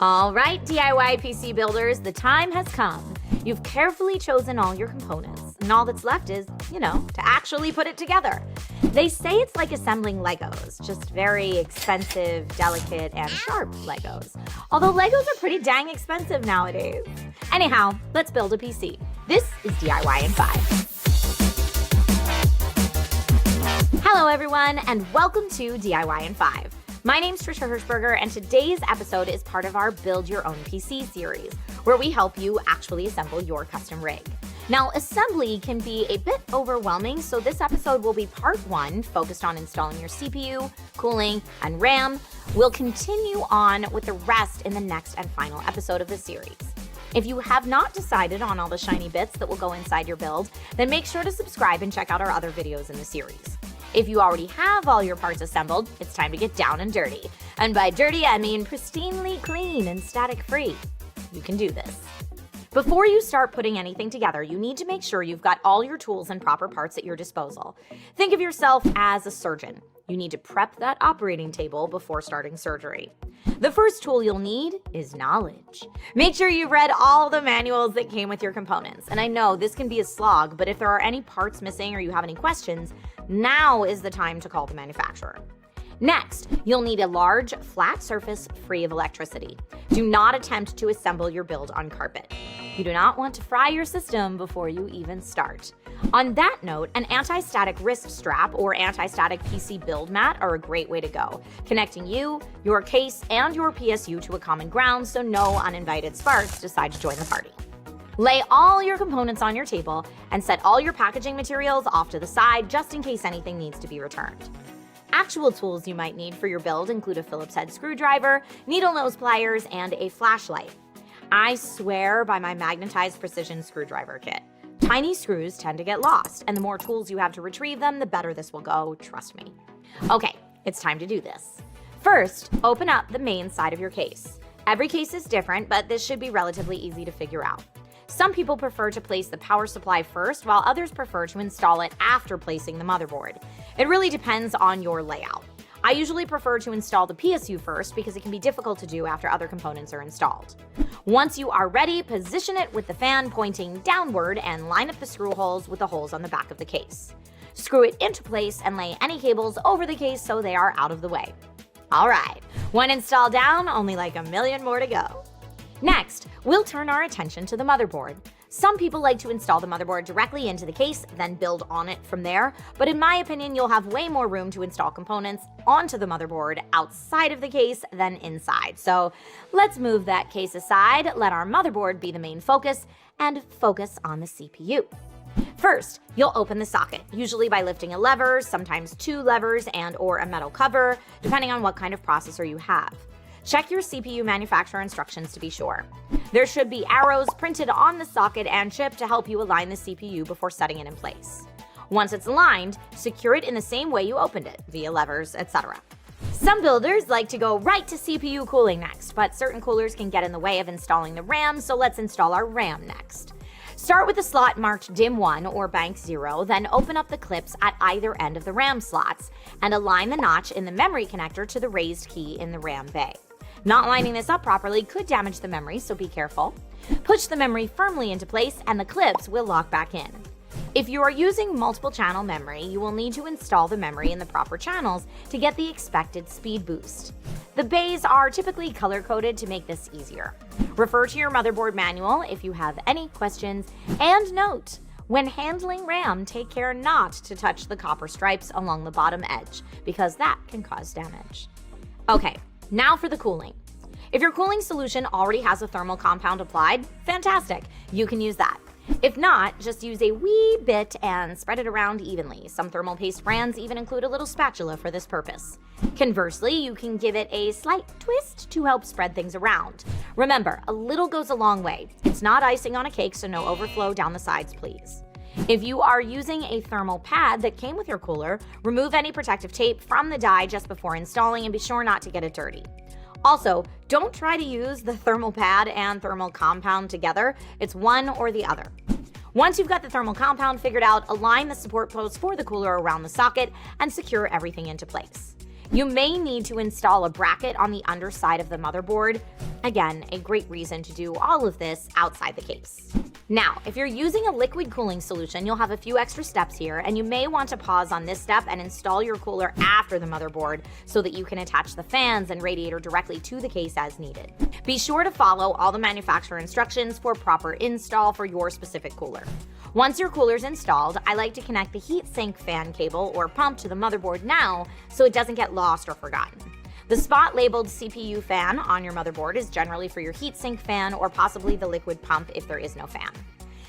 All right, DIY PC builders, the time has come. You've carefully chosen all your components, and all that's left is, to actually put it together. They say it's like assembling Legos, just very expensive, delicate, and sharp Legos. Although Legos are pretty dang expensive nowadays. Anyhow, let's build a PC. This is DIY in 5. Hello everyone, and welcome to DIY in 5. My name's Trisha Hirschberger, and today's episode is part of our Build Your Own PC series, where we help you actually assemble your custom rig. Now, assembly can be a bit overwhelming, so this episode will be part 1, focused on installing your CPU, cooling, and RAM. We'll continue on with the rest in the next and final episode of the series. If you have not decided on all the shiny bits that will go inside your build, then make sure to subscribe and check out our other videos in the series. If you already have all your parts assembled, it's time to get down and dirty. And by dirty, I mean pristinely clean and static-free. You can do this. Before you start putting anything together, you need to make sure you've got all your tools and proper parts at your disposal. Think of yourself as a surgeon. You need to prep that operating table before starting surgery. The first tool you'll need is knowledge. Make sure you've read all the manuals that came with your components. And I know this can be a slog, but if there are any parts missing or you have any questions, now is the time to call the manufacturer. Next, you'll need a large, flat surface free of electricity. Do not attempt to assemble your build on carpet. You do not want to fry your system before you even start. On that note, an anti-static wrist strap or anti-static PC build mat are a great way to go, connecting you, your case, and your PSU to a common ground so no uninvited sparks decide to join the party. Lay all your components on your table and set all your packaging materials off to the side just in case anything needs to be returned. Actual tools you might need for your build include a Phillips head screwdriver, needle nose pliers, and a flashlight. I swear by my magnetized precision screwdriver kit. Tiny screws tend to get lost, and the more tools you have to retrieve them, the better this will go, trust me. Okay, it's time to do this. First, open up the main side of your case. Every case is different, but this should be relatively easy to figure out. Some people prefer to place the power supply first, while others prefer to install it after placing the motherboard. It really depends on your layout. I usually prefer to install the PSU first because it can be difficult to do after other components are installed. Once you are ready, position it with the fan pointing downward and line up the screw holes with the holes on the back of the case. Screw it into place and lay any cables over the case so they are out of the way. All right, one install down, only like a million more to go. Next, we'll turn our attention to the motherboard. Some people like to install the motherboard directly into the case, then build on it from there, but in my opinion, you'll have way more room to install components onto the motherboard outside of the case than inside. So let's move that case aside, let our motherboard be the main focus, and focus on the CPU. First, you'll open the socket, usually by lifting a lever, sometimes 2 levers and/or a metal cover, depending on what kind of processor you have. Check your CPU manufacturer instructions to be sure. There should be arrows printed on the socket and chip to help you align the CPU before setting it in place. Once it's aligned, secure it in the same way you opened it, via levers, etc. Some builders like to go right to CPU cooling next, but certain coolers can get in the way of installing the RAM, so let's install our RAM next. Start with the slot marked DIMM1 or bank 0, then open up the clips at either end of the RAM slots and align the notch in the memory connector to the raised key in the RAM bay. Not lining this up properly could damage the memory, so be careful. Push the memory firmly into place and the clips will lock back in. If you are using multiple channel memory, you will need to install the memory in the proper channels to get the expected speed boost. The bays are typically color-coded to make this easier. Refer to your motherboard manual if you have any questions, and note, when handling RAM, take care not to touch the copper stripes along the bottom edge, because that can cause damage. Okay. Now for the cooling. If your cooling solution already has a thermal compound applied, fantastic, you can use that. If not, just use a wee bit and spread it around evenly. Some thermal paste brands even include a little spatula for this purpose. Conversely, you can give it a slight twist to help spread things around. Remember, a little goes a long way. It's not icing on a cake, so no overflow down the sides, please. If you are using a thermal pad that came with your cooler, remove any protective tape from the die just before installing and be sure not to get it dirty. Also, don't try to use the thermal pad and thermal compound together. It's one or the other. Once you've got the thermal compound figured out, align the support posts for the cooler around the socket and secure everything into place. You may need to install a bracket on the underside of the motherboard. Again, a great reason to do all of this outside the case. Now, if you're using a liquid cooling solution, you'll have a few extra steps here, and you may want to pause on this step and install your cooler after the motherboard so that you can attach the fans and radiator directly to the case as needed. Be sure to follow all the manufacturer instructions for proper install for your specific cooler. Once your cooler's installed, I like to connect the heatsink fan cable or pump to the motherboard now so it doesn't get lost or forgotten. The spot labeled CPU fan on your motherboard is generally for your heatsink fan or possibly the liquid pump if there is no fan.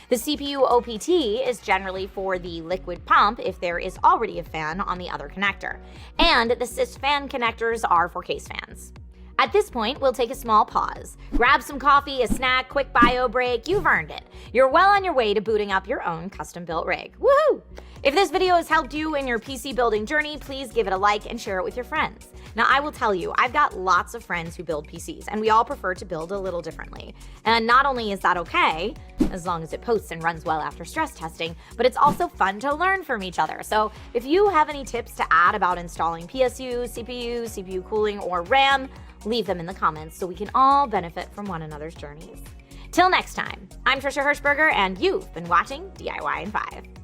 The CPU OPT is generally for the liquid pump if there is already a fan on the other connector. And the sys fan connectors are for case fans. At this point, we'll take a small pause. Grab some coffee, a snack, quick bio break, you've earned it. You're well on your way to booting up your own custom-built rig. Woohoo! If this video has helped you in your PC building journey, please give it a like and share it with your friends. Now, I will tell you, I've got lots of friends who build PCs, and we all prefer to build a little differently. And not only is that okay, as long as it posts and runs well after stress testing, but it's also fun to learn from each other. So if you have any tips to add about installing PSU, CPU cooling, or RAM, leave them in the comments so we can all benefit from one another's journeys. Till next time, I'm Trisha Hirschberger, and you've been watching DIY in 5.